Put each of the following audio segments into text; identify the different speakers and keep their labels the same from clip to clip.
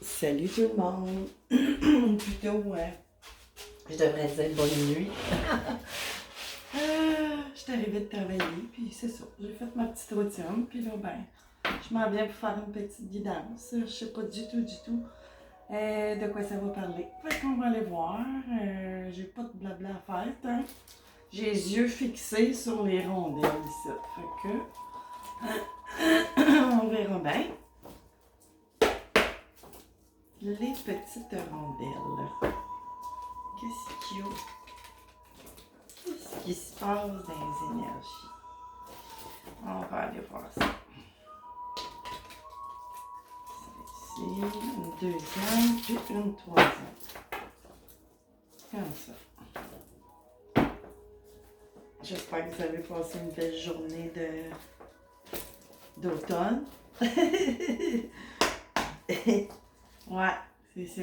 Speaker 1: Salut tout le monde! Plutôt, je devrais dire bonne nuit. Je suis arrivée de travailler, puis c'est ça. J'ai fait ma petite routine, puis là, ben, je m'en viens pour faire une petite guidance. Je sais pas du tout de quoi ça va parler. Fait qu'on va aller voir. J'ai pas de blabla à faire, hein. J'ai les yeux fixés sur les rondelles ici. Fait que, on verra bien. Les petites rondelles. Qu'est-ce qu'il y a? Qu'est-ce qui se passe dans les énergies? On va aller voir ça. C'est ici, une deuxième, puis une troisième. Comme ça. J'espère que vous avez passé une belle journée d'automne. Ouais, c'est ça.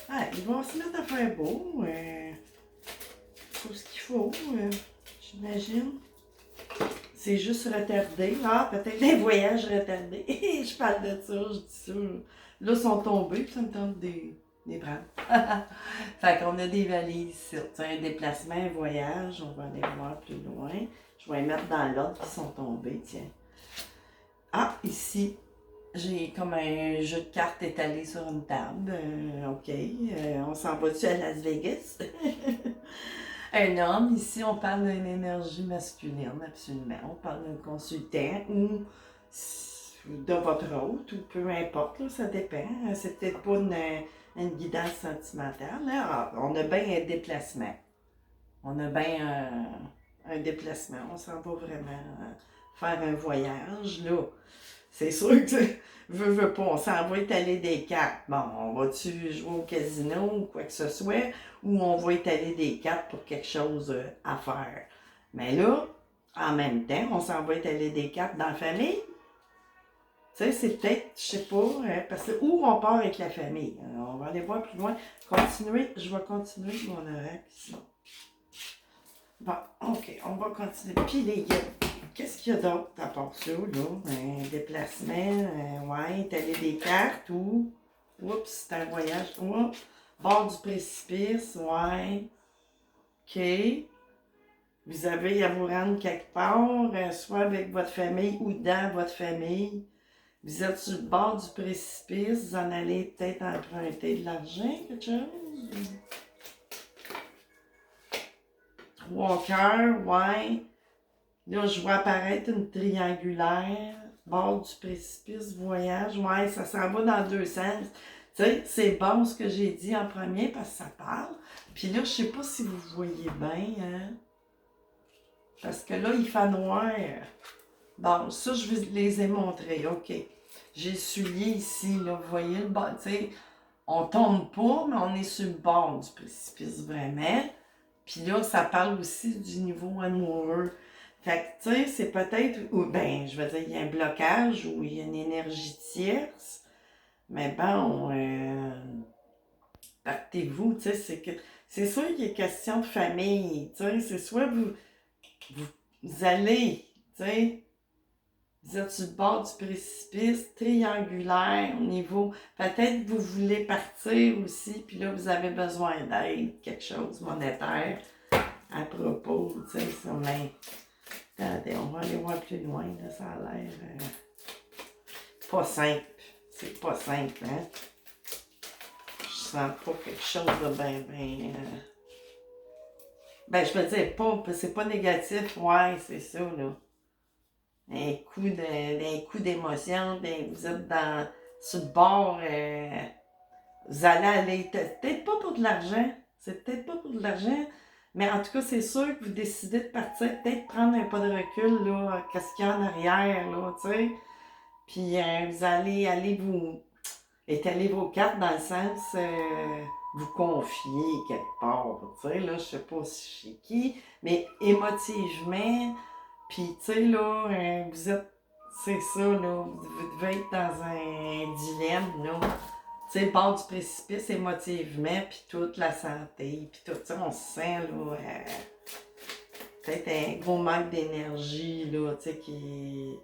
Speaker 1: Ah, ils vont se mettre à faire beau. Tout ce qu'il faut, j'imagine. C'est juste retardé. Ah, peut-être des voyages retardés. Je parle de ça, je dis ça. Là, ils sont tombés, puis ça me tente des prendre. Fait qu'on a des valises ici. Un déplacement, un voyage, on va aller voir plus loin. Je vais les mettre dans l'ordre qui sont tombés, tiens. Ah, ici, j'ai comme un jeu de cartes étalé sur une table. OK. On s'en va-tu à Las Vegas? Un homme, ici, on parle d'une énergie masculine, absolument. On parle d'un consultant ou de votre hôte, ou peu importe, là, ça dépend. C'est peut-être pas une guidance sentimentale. Là. Ah, on a bien un déplacement. On a bien un déplacement. On s'en va vraiment faire un voyage, là. C'est sûr que veux pas, on s'en va étaler des cartes. Bon, on va-tu jouer au casino ou quoi que ce soit, ou on va étaler des cartes pour quelque chose à faire. Mais là, en même temps, on s'en va étaler des cartes dans la famille. Tu sais, c'est peut-être, je sais pas, parce que où on part avec la famille. On va aller voir plus loin. Continuer, je vais continuer mon oracle ici. Bon, OK, on va continuer. Puis les gars, qu'est-ce qu'il y a d'autre à part ça, là? Un déplacement, ouais, étaler des cartes ou... Oups, c'est un voyage. Oups, bord du précipice, ouais. OK. Vous avez à vous rendre quelque part, soit avec votre famille ou dans votre famille. Vous êtes sur le bord du précipice, vous en allez peut-être emprunter de l'argent, quelque chose? Trois cœurs, ouais. Là, je vois apparaître une triangulaire, bord du précipice, voyage. Ouais, ça s'en va dans deux sens. Tu sais, c'est bon ce que j'ai dit en premier parce que ça parle. Puis là, je sais pas si vous voyez bien, hein. Parce que là, il fait noir. Bon, ça, je vous les ai montrés. OK. J'ai souillé ici, là. Vous voyez le bord, tu sais. On tombe pas, mais on est sur le bord du précipice, vraiment. Puis là, ça parle aussi du niveau amoureux. Fait que, tu sais, c'est peut-être, ou ben, je veux dire, il y a un blocage ou il y a une énergie tierce. Mais bon, partez-vous, tu sais, c'est sûr qu'il est question de famille, tu sais, c'est soit vous allez, tu sais, vous êtes sur le bord du précipice, triangulaire au niveau, peut-être que vous voulez partir aussi, puis là, vous avez besoin d'aide, quelque chose monétaire à propos, tu sais, ça, mais... Attendez, on va aller voir plus loin, là, ça a l'air pas simple. C'est pas simple, hein? Je sens pas quelque chose de bien. Ben, je peux dire pas, c'est pas négatif, ouais, c'est ça, là. Un coup d'émotion, ben, vous êtes sur le bord, vous allez aller, peut-être pas pour de l'argent, c'est peut-être pas pour de l'argent, mais en tout cas, c'est sûr que vous décidez de partir, peut-être prendre un pas de recul, là, qu'est-ce qu'il y a en arrière, là, tu sais. Puis vous allez aller vous étaler vos cartes dans le sens vous confier quelque part. Tu sais, là, je sais pas chez qui, mais émotivement, puis tu sais, là, vous êtes, c'est ça, là, vous devez être dans un dilemme, là. Tu sais, le bord du précipice émotivement, puis toute la santé, puis tout ça, on se sent, là, peut-être un gros manque d'énergie, là, tu sais, qui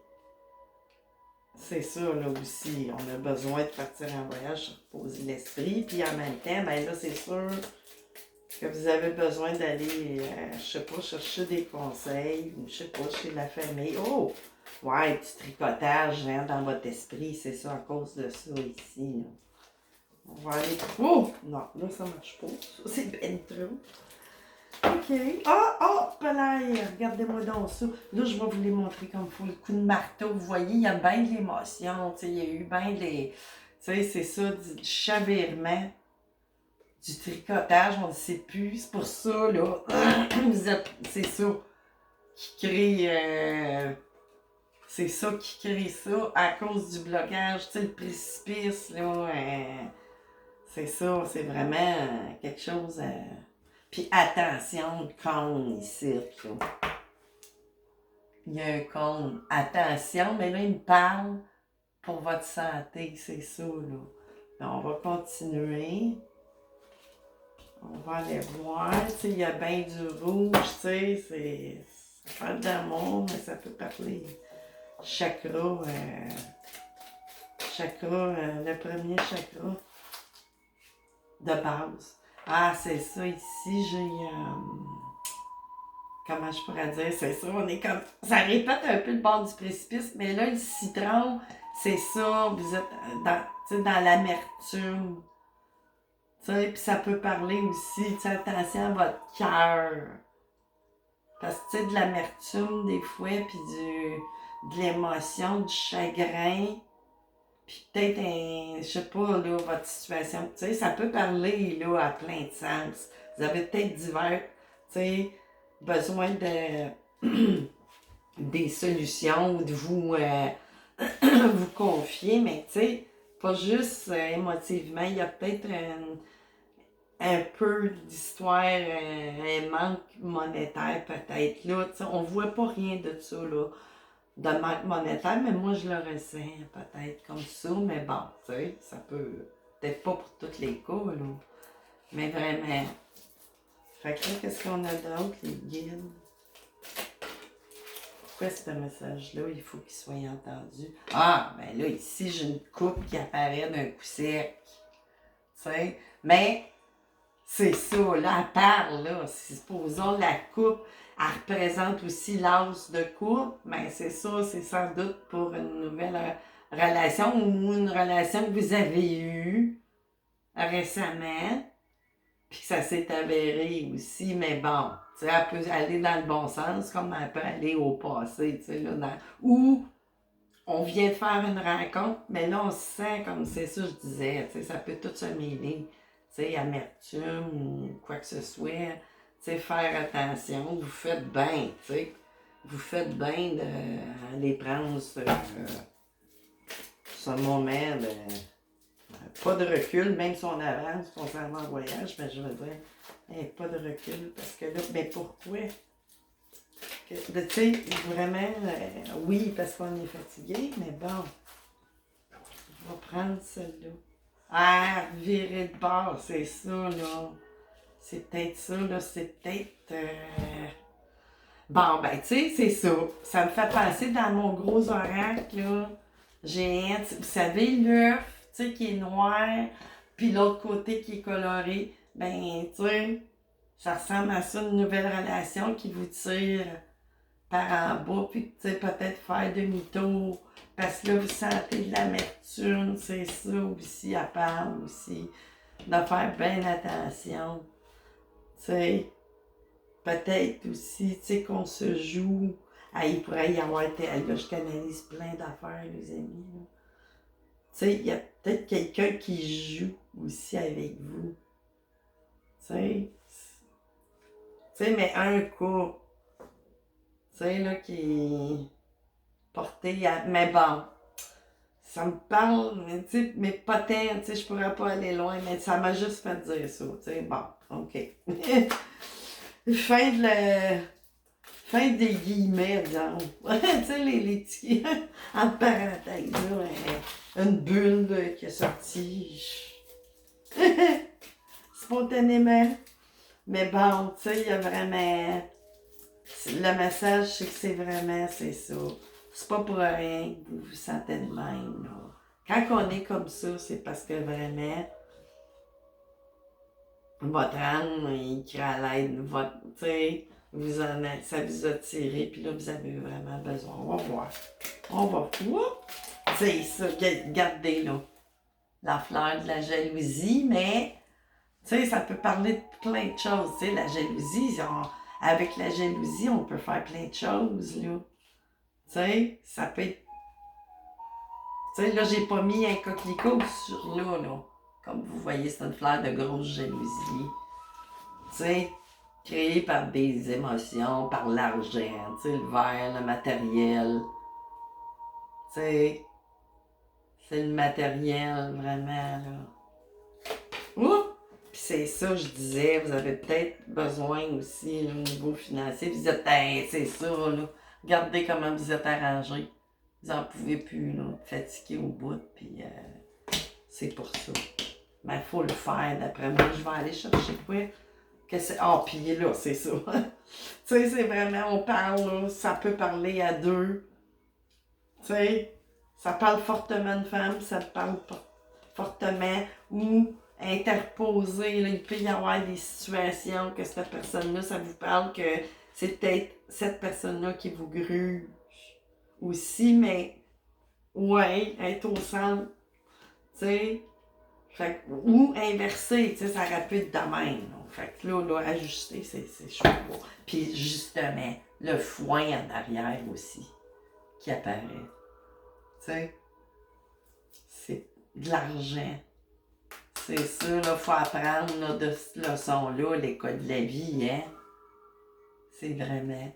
Speaker 1: c'est ça, là aussi. On a besoin de partir en voyage, se reposer l'esprit. Puis en même temps, ben là, c'est sûr que vous avez besoin d'aller, je sais pas, chercher des conseils, ou je sais pas, chez la famille. Oh! Ouais, du tricotage hein, dans votre esprit, c'est ça à cause de ça ici. Là. On va aller. Oh! Non, là, ça marche pas. Ça, c'est ben trop. OK. Pelaille, regardez-moi donc ça. Là, je vais vous les montrer comme il faut. Le coup de marteau, vous voyez, il y a bien de l'émotion. Il y a eu bien les. Tu sais, c'est ça, du chavirement, du tricotage, on ne sait plus. C'est pour ça, là. C'est ça qui crée. C'est ça qui crée ça à cause du blocage. Tu sais, le précipice, là. C'est ça, c'est vraiment quelque chose. Puis attention, le cône ici, là. Il y a un cône. Attention, mais là, il me parle pour votre santé, c'est ça, là. Donc, on va continuer. On va aller voir. Tu sais, il y a bien du rouge, tu sais, ça parle d'amour, mais ça peut parler chakra, le premier chakra de base. Ah, c'est ça, ici, j'ai... comment je pourrais dire, c'est ça, on est comme... Ça répète un peu le bord du précipice, mais là, le citron, c'est ça, vous êtes dans l'amertume. Puis ça peut parler aussi, attention à votre cœur. Parce que, de l'amertume, des fois, puis de l'émotion, du chagrin, puis peut-être, je sais pas, là, votre situation, ça peut parler, là, à plein de sens. Vous avez peut-être divers, besoin de des solutions ou de vous, vous confier, mais pas juste émotivement, il y a peut-être un peu d'histoire, un manque monétaire peut-être là, on voit pas rien de ça là, de manque monétaire, mais moi je le ressens peut-être comme ça, mais bon, ça peut, peut-être pas pour tous les cas là, mais vraiment. Fait que là, qu'est-ce qu'on a d'autre, les guides? Pourquoi ce message-là, il faut qu'il soit entendu? Ah, ben là, ici, j'ai une coupe qui apparaît d'un coup sec. Mais c'est ça, là, elle parle, là. Supposons la coupe, elle représente aussi l'as de coupe, mais c'est ça, c'est sans doute pour une nouvelle relation ou une relation que vous avez eue récemment. Puis que ça s'est avéré aussi, mais bon, elle peut aller dans le bon sens comme elle peut aller au passé, où on vient de faire une rencontre, mais là, on se sent comme c'est ça, je disais, ça peut tout se mêler, amertume ou quoi que ce soit, faire attention, vous faites bien, vous faites bien d'aller prendre ce moment de... Pas de recul, même si on avance, qu'on s'en va en voyage, mais je veux dire, pas de recul, parce que là, mais pourquoi? Tu sais, vraiment, oui, parce qu'on est fatigué, mais bon, je vais prendre celle-là. Ah, virer de bord, c'est ça, là. C'est peut-être ça, là, c'est peut-être... Bon, ben, tu sais, c'est ça. Ça me fait penser dans mon gros oracle, là. J'ai, vous savez, l'œuf, qui est noir, puis l'autre côté qui est coloré, ben, tu sais, ça ressemble à ça, une nouvelle relation qui vous tire par en bas, puis tu sais, peut-être faire demi-tour, parce que là, vous sentez de l'amertume, c'est ça aussi, à part aussi, de faire bien attention, tu sais, peut-être aussi, tu sais, qu'on se joue, il pourrait y avoir, là, je canalise plein d'affaires, les amis, là. Tu sais, il y a peut-être quelqu'un qui joue aussi avec vous. Tu sais, mais un coup, tu sais, là, qui est porté à... Mais bon, ça me parle, mais tu sais, mais pas tant, tu sais, je pourrais pas aller loin, mais ça m'a juste fait dire ça, tu sais, bon, OK. fin de la... Fin des guillemets, disons. Tu sais, les petits... entre parenthèses, là, une bulle là, qui est sortie. Spontanément. Mais bon, tu sais, il y a vraiment... Le message, c'est que c'est vraiment, c'est ça. c'est pas pour rien que vous vous sentez de même, là. Quand on est comme ça, c'est parce que vraiment, votre âme, il crie à l'aide, tu sais, ça vous a tiré, puis là, vous avez vraiment besoin. On va voir. On va voir. C'est ça, regardez, là. La fleur de la jalousie, mais, tu sais, ça peut parler de plein de choses, tu sais, la jalousie, avec la jalousie, on peut faire plein de choses, là. Tu sais, ça peut être... Tu sais, là, j'ai pas mis un coquelicot sur là. Comme vous voyez, c'est une fleur de grosse jalousie. Tu sais, créée par des émotions, par l'argent, tu sais, le verre, le matériel. Tu sais, c'est le matériel, vraiment, là. Ouh! Puis c'est ça, je disais, vous avez peut-être besoin aussi, là, au niveau financier. Vous êtes, c'est ça, là. Regardez comment vous êtes arrangés. Vous n'en pouvez plus, là, fatigué au bout, puis c'est pour ça. Mais il faut le faire, d'après moi. Je vais aller chercher quoi? Que c'est... Ah, puis là, c'est ça. Tu sais, c'est vraiment, on parle, là, ça peut parler à deux. Tu sais, ça parle fortement de femme, ça parle fortement ou interposé. Là, il peut y avoir des situations que cette personne-là, ça vous parle que c'est peut-être cette personne-là qui vous gruge aussi, mais ouais, être au centre, tu sais. Ou inversé, tu sais, ça aurait pu être de même. Là. Fait que là, ajuster, c'est chaud. Puis justement, le foin en arrière aussi, qui apparaît. Tu sais, c'est de l'argent. C'est ça, là, faut apprendre là, de cette leçon-là, l'école de la vie, hein. C'est vraiment...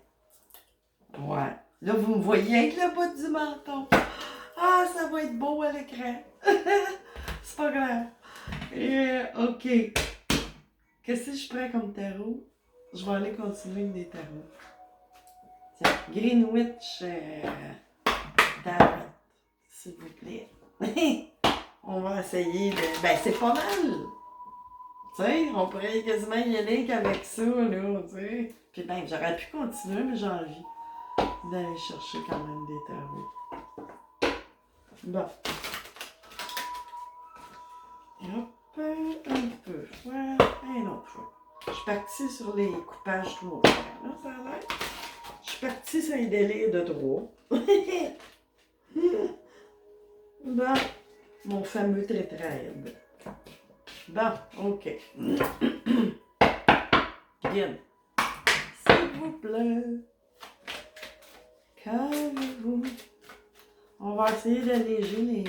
Speaker 1: Ouais. Là, vous me voyez avec le bout du menton. Ah, ça va être beau à l'écran. C'est pas grave. OK. Qu'est-ce que je prends comme tarot? Je vais aller continuer avec des tarots. Tiens, Greenwich Tarot, s'il vous plaît. On va essayer de... Ben, c'est pas mal. Tu sais, on pourrait quasiment y aller qu'avec ça, là, tu sais. Puis ben, j'aurais pu continuer, mais j'ai envie d'aller chercher quand même des tarots. Bon. Hop, un peu. Ouais, un autre fois. Je suis partie sur les coupages 3. Là, ça a l'air. Je suis partie sur les délais de 3. Bon, mon fameux tétraèdre. Bon, OK. Bien. S'il vous plaît, calmez-vous. On va essayer d'alléger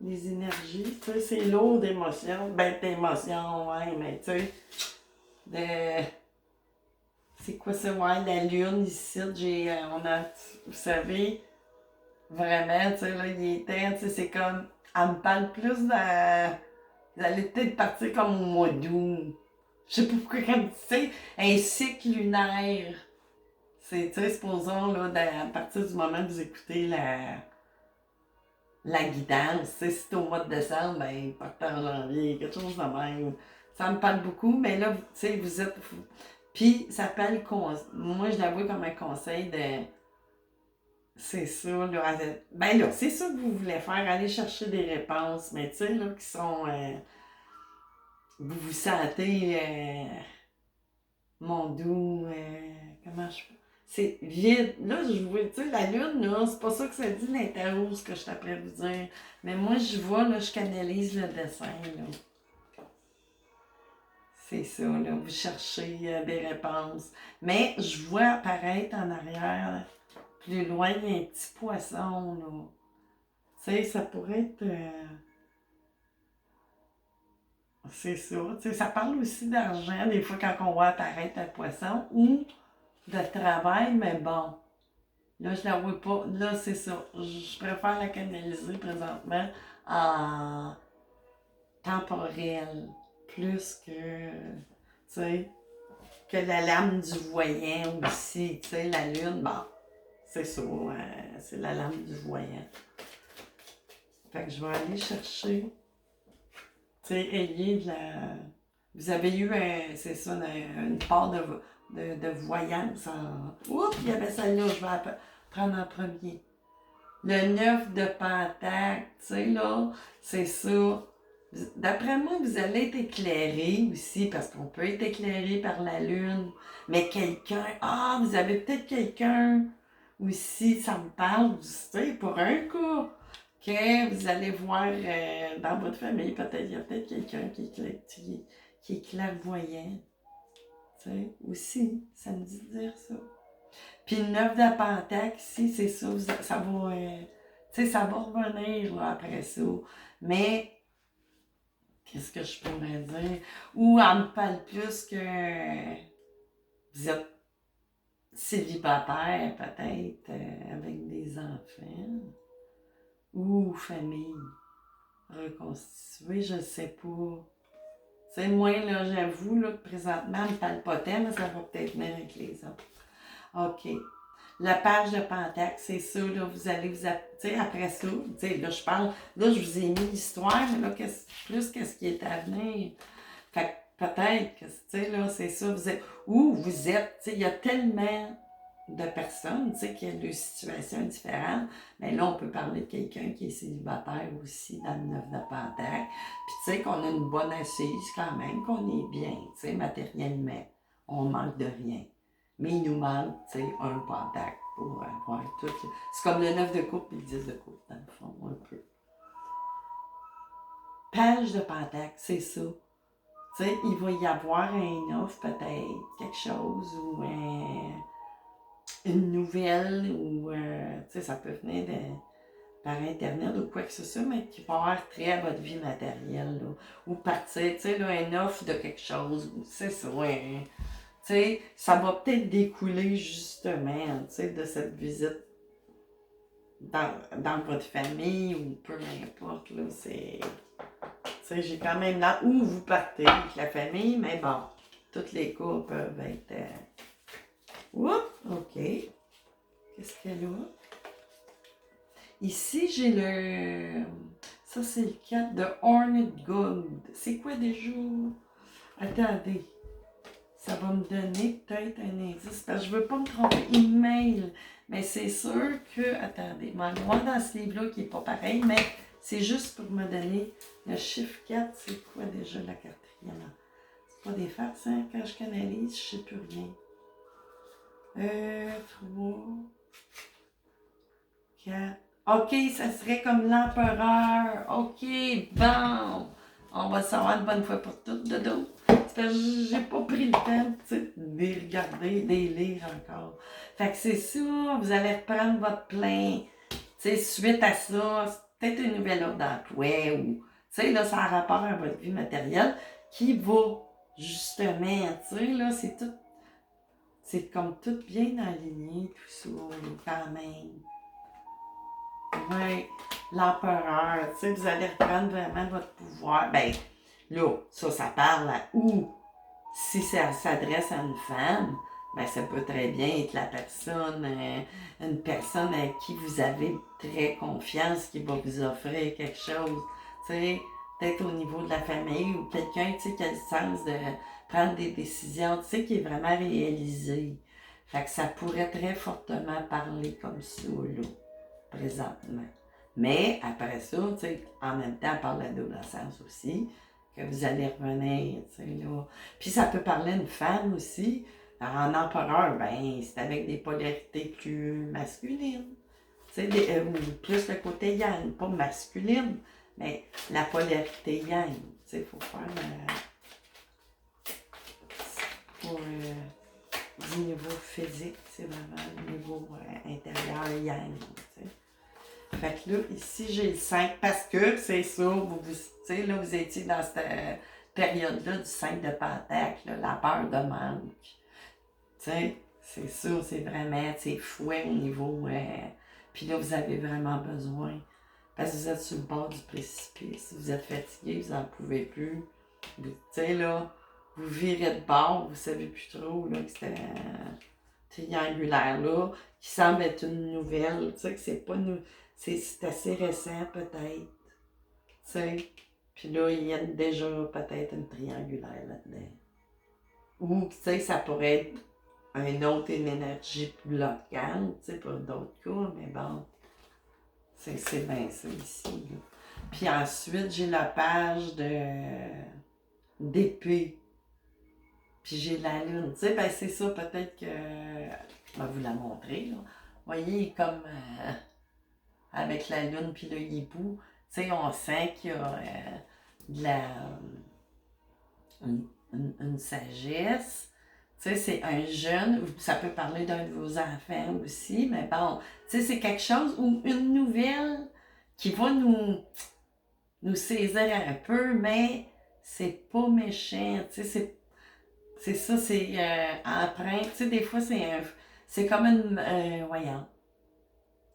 Speaker 1: les énergies. Tu sais, c'est lourd d'émotions. Ben, d'émotions, ouais, mais tu sais, de... C'est quoi ça? Ouais, la lune ici, vous savez, vraiment, tu sais, là, il était, tu sais, c'est comme, elle me parle plus de... Vous allez peut-être partir comme au mois d'août. Je sais pas pourquoi, comme tu sais, un cycle lunaire. C'est, tu sais, supposons, là, à partir du moment que vous écoutez la guidance, tu sais, si c'est au mois de décembre, ben, partez en janvier, quelque chose de même. Ça me parle beaucoup, mais là, tu sais, vous êtes... Puis, ça parle, moi, je l'avoue comme un conseil de... C'est ça, là, ben là, c'est ça que vous voulez faire, aller chercher des réponses, mais tu sais, là, qui sont... vous vous sentez... mon doux, comment je... C'est vide. Là, je vois, tu sais, la lune, là, c'est pas ça que ça dit l'interro, ce que je t'apprends à vous dire. Mais moi, je vois, là, je canalise le dessin, là. C'est ça, là, vous cherchez des réponses. Mais je vois apparaître en arrière, plus loin, il y a un petit poisson, là. Tu sais, ça pourrait être... c'est ça, tu sais, ça parle aussi d'argent, des fois, quand on voit apparaître un poisson, ou de travail, mais bon. Là, je la vois pas. Là, c'est ça. Je préfère la canaliser présentement en temporel. Plus que, tu sais, que la lame du voyant aussi. Tu sais, la lune, bon, c'est ça. C'est la lame du voyant. Fait que je vais aller chercher, tu sais, ayez de la... Vous avez eu, c'est ça, une part de voyance en... Oups, il y avait celle-là, je vais prendre en premier.
Speaker 2: Le 9 de Pentacle, tu sais, là, c'est ça. D'après moi, vous allez être éclairé aussi, parce qu'on peut être éclairé par la lune. Mais quelqu'un, vous avez peut-être quelqu'un aussi, ça me parle, tu sais, pour un cas, que vous allez voir dans votre famille, peut-être, il y a peut-être quelqu'un qui est clairvoyant, tu sais, aussi, ça me dit de dire ça. Puis le 9 de Pentacle, ici, c'est ça, ça va, tu sais, ça va revenir là, après ça. Mais, qu'est-ce que je pourrais dire? Ou elle me parle plus que vous êtes célibataire, peut-être, avec des enfants. Ou famille reconstituée, je ne sais pas. Tu sais, moi, là, j'avoue, là, que présentement, elle me parle pas tant, mais ça va peut-être venir avec les autres. OK. La page de Pentacle, c'est ça, là, vous allez tu sais, après ça, tu sais, là, je parle, là, je vous ai mis l'histoire, mais là, qu'est-ce qui est à venir? Fait que peut-être que, tu sais, là, c'est ça, vous êtes, tu sais, il y a tellement de personnes, tu sais, qui ont des situations différentes, mais là, on peut parler de quelqu'un qui est célibataire aussi dans le 9 de Pentacle, puis tu sais, qu'on a une bonne assise quand même, qu'on est bien, tu sais, matériellement, on manque de rien. Mais il nous manque, tu sais, un Pentacle pour avoir tout. C'est comme le 9 de coupe et le 10 de coupe, dans le fond, un peu. Page de Pentacle, c'est ça. Tu sais, il va y avoir un offre, peut-être, quelque chose, ou une nouvelle, ou, tu sais, ça peut venir par Internet ou quoi que ce soit, mais qui va avoir trait à votre vie matérielle, là. Ou partir, tu sais, là, un offre de quelque chose, c'est ça, ouais. Tu sais, ça va peut-être découler, justement, tu sais, de cette visite dans votre famille, ou peu importe, là, c'est... Tu sais, j'ai quand même là où vous partez avec la famille, mais bon, toutes les cas peuvent être... Oups, OK. Qu'est-ce qu'elle a? Ici, j'ai le... Ça, c'est le 4 de Hornet Gold. C'est quoi déjà? Attendez. Ça va me donner peut-être un indice. Parce que je veux pas me tromper. Email. Mais c'est sûr que... Attendez. Moi, dans ce livre-là, qui est pas pareil, mais c'est juste pour me donner le chiffre 4. C'est quoi déjà la quatrième? C'est pas des farces, hein? Quand je canalise, je sais plus rien. 3, 4. OK, ça serait comme l'empereur. OK, bon. On va savoir une bonne fois pour toutes, Dodo. C'est parce que j'ai pas pris le temps de les regarder, de les lire encore. Fait que c'est ça, vous allez reprendre votre plein. Tu sais, suite à ça, c'est peut-être une nouvelle offre d'emploi ou, tu sais, là, ça a rapport à votre vie matérielle qui va, justement, tu sais, là, c'est comme tout bien aligné, tout ça, quand même. Oui, l'empereur, tu sais, vous allez reprendre vraiment votre pouvoir. Ben, là, ça parle à où? Si ça s'adresse à une femme, ben, ça peut très bien être la personne, une personne à qui vous avez très confiance, qui va vous offrir quelque chose. Tu sais, peut-être au niveau de la famille ou quelqu'un, tu sais, qui a le sens de prendre des décisions, tu sais, qui est vraiment réalisé. Fait que ça pourrait très fortement parler comme ça, là, présentement. Mais après ça, tu sais, en même temps, on parle d'adolescence aussi, que vous allez revenir, tu sais, là. Puis ça peut parler d'une femme aussi. En empereur, ben, c'est avec des polarités plus masculines. Tu sais, plus le côté yang, pas masculine, mais la polarité yang. Tu sais, il faut faire pour du niveau physique, c'est vraiment le niveau intérieur yang, tu sais. Fait que là, ici, j'ai le 5 parce que c'est ça, tu sais, là, vous étiez dans cette période-là du 5 de Pentacle, là, la peur de manque. Tu sais, c'est ça, c'est vraiment, c'est fouet au niveau. Puis là, vous avez vraiment besoin. Parce que vous êtes sur le bord du précipice, vous êtes fatigué, vous n'en pouvez plus. Tu sais, là, vous virez de bord, vous savez plus trop, là, que c'était triangulaire, là, qui semble être une nouvelle. Tu sais, que c'est pas nous. C'est assez récent, peut-être. Tu sais. Puis là, il y a déjà peut-être une triangulaire là-dedans. Ou, tu sais, ça pourrait être une énergie plus locale, tu sais, pour d'autres cas, mais bon. C'est bien ça ici. Là. Puis ensuite, j'ai la page d'épée. Puis j'ai la lune. Tu sais, ben c'est ça, peut-être que. Je vais vous la montrer, là. Vous voyez, comme avec la lune puis le hibou, tu sais, on sent qu'il y a de la. Une sagesse. Tu sais, c'est un jeune, ça peut parler d'un de vos enfants aussi, mais bon, tu sais, c'est quelque chose ou une nouvelle qui va nous saisir un peu, mais c'est pas méchant, tu sais, c'est ça, c'est empreint, tu sais, des fois, c'est comme voyons,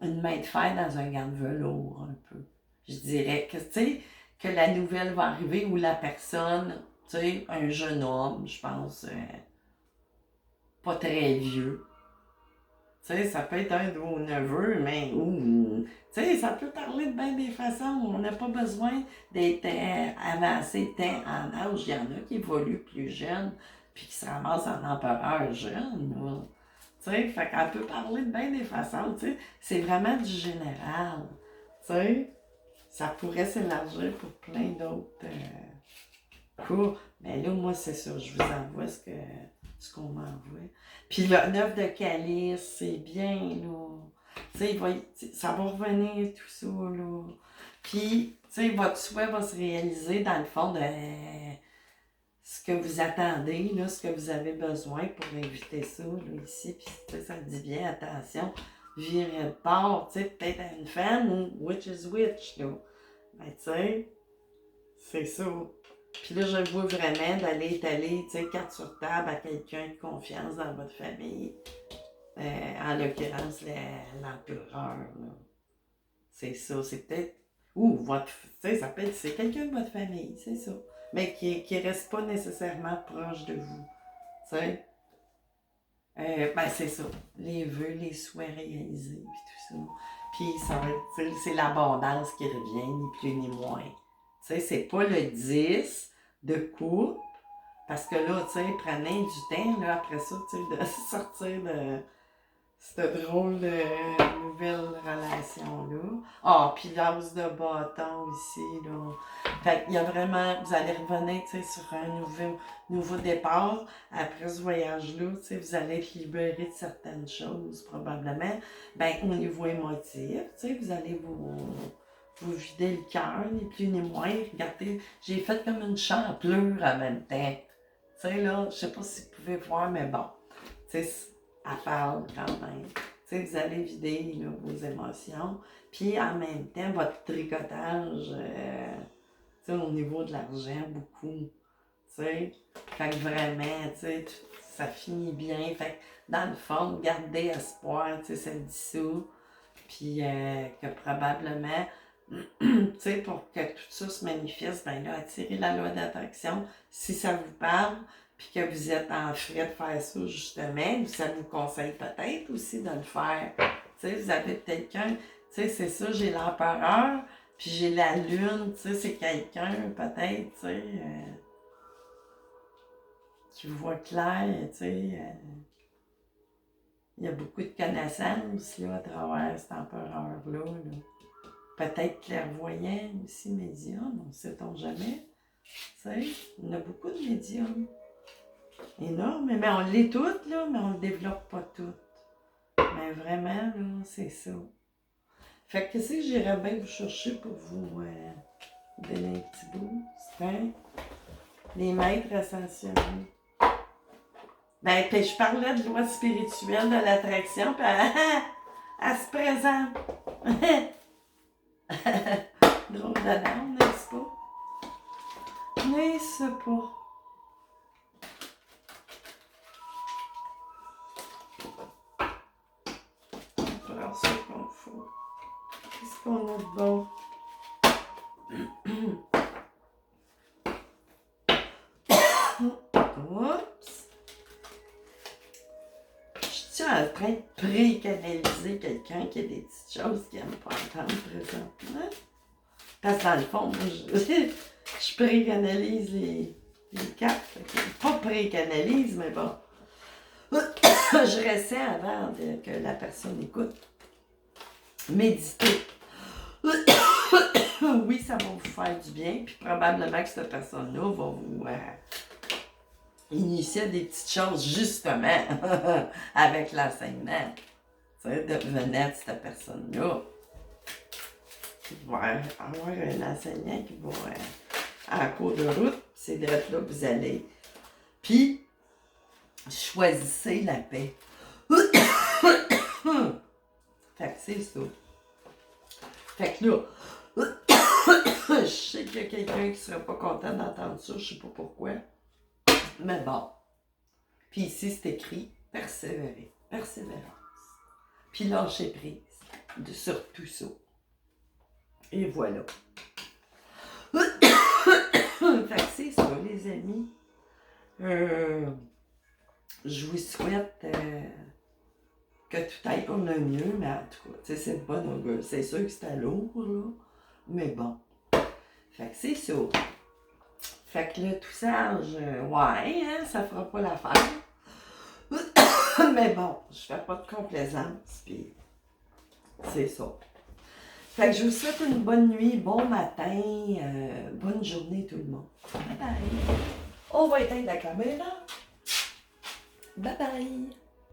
Speaker 2: une main de fer dans un gant de velours, un peu. Je dirais que, tu sais, que la nouvelle va arriver ou la personne, tu sais, un jeune homme, je pense, pas très vieux. Tu sais, ça peut être un de vos neveux, mais tu sais, ça peut parler de bien des façons. On n'a pas besoin d'être avancé tant en âge. Il y en a qui évoluent plus jeunes, puis qui se ramassent en empereur jeune. Là. Tu sais, fait qu'elle peut parler de bien des façons. Tu sais, c'est vraiment du général. Tu sais, ça pourrait s'élargir pour plein d'autres cours. Mais là, moi, c'est sûr, je vous envoie ce qu'on m'envoie. Puis le 9 de calice, c'est bien, là. Tu sais, ça va revenir, tout ça, là. Puis, tu sais, votre souhait va se réaliser dans le fond de ce que vous attendez, là, ce que vous avez besoin pour éviter ça, là, ici. Puis, tu sais, ça dit bien, attention, virer de bord, tu sais, peut-être à une femme ou witch is witch, là. Ben, tu sais, c'est ça. Puis là, je vois vraiment d'aller étaler, tu sais, carte sur table à quelqu'un de confiance dans votre famille. En l'occurrence, l'empereur, là. C'est ça, c'est peut-être... Ou votre... Tu sais, ça peut être... C'est quelqu'un de votre famille, c'est ça. Mais qui reste pas nécessairement proche de vous. Tu sais? Ben, c'est ça. Les vœux, les souhaits réalisés, puis tout ça. Puis ça va être... C'est l'abondance qui revient, ni plus ni moins. Tu sais, c'est pas le 10 de coupe, parce que là, tu sais, prenez du temps, là, après ça, tu sais, de sortir de cette drôle de nouvelle relation-là. Ah, puis l'as de bâton ici, là. Fait qu'il y a vraiment, vous allez revenir, tu sais, sur un nouveau départ. Après ce voyage-là, tu sais, vous allez être libéré de certaines choses, probablement. Ben, au niveau émotif, tu sais, vous allez vous videz le cœur, ni plus ni moins. Regardez, j'ai fait comme une chantelure en même temps. Tu sais, là, je sais pas si vous pouvez voir, mais bon, tu sais, elle parle quand même. Tu sais, vous allez vider là, vos émotions. Puis en même temps, votre tricotage, tu sais, au niveau de l'argent, beaucoup. Tu sais, fait que vraiment, tu sais, ça finit bien. Fait que dans le fond, gardez espoir, tu sais, ça dit ça. Puis que probablement, tu sais, pour que tout ça se manifeste, ben là, attirez la loi d'attraction si ça vous parle, puis que vous êtes en frais de faire ça justement, ça vous conseille peut-être aussi de le faire. Tu sais, vous avez quelqu'un, tu sais, c'est ça, j'ai l'empereur, puis j'ai la lune, tu sais, c'est quelqu'un peut-être, tu sais, qui voit clair, tu sais. Il y a beaucoup de connaissances là, à travers cet empereur-là. Là. Peut-être clairvoyant aussi, médium, on ne sait-on jamais. Tu sais, on a beaucoup de médiums. Énorme, mais on l'est toutes, là, mais on ne le développe pas toutes. Mais vraiment, là, c'est ça. Fait que qu'est-ce que j'irais bien vous chercher pour vous donner un petit bout? Hein? Les maîtres ascensionnés. Ben, puis je parlais de loi spirituelle de l'attraction, puis elle se présente. Drôle de nom, n'est-ce pas? N'est-ce pas? On va faire ça qu'on faut. Qu'est-ce qu'on a de bon? Oups! Je suis en train de pré-canaliser quelqu'un qui a des petites choses qu'il n'aime pas entendre présentement. Parce que dans le fond, moi, je pré-canalise les cartes. Pas pré-canalise, mais bon. Je ressens avant que la personne écoute. Méditer. Oui, ça va vous faire du bien, puis probablement que cette personne-là va vous initier à des petites choses, justement, avec l'enseignement. Tu sais, devenir de cette personne-là. Qui va avoir un enseignant qui va, en cours de route, c'est de là que vous allez. Puis, choisissez la paix. Fait que c'est ça. Fait que là, je sais qu'il y a quelqu'un qui serait pas content d'entendre ça, je sais pas pourquoi. Mais bon. Puis ici, c'est écrit persévérer, persévérance. Puis lâcher prise sur tout ça. Et voilà. Fait que c'est ça, les amis. Je vous souhaite que tout aille pour le mieux, mais en tout cas, tu sais, c'est de bonne augure. C'est sûr que c'était lourd, là. Mais bon. Fait que c'est ça. Fait que le toussage, ouais, hein, ça fera pas l'affaire. Mais bon, je fais pas de complaisance, puis c'est ça. Fait que je vous souhaite une bonne nuit, bon matin, bonne journée tout le monde. Bye bye. On va éteindre la caméra. Bye bye.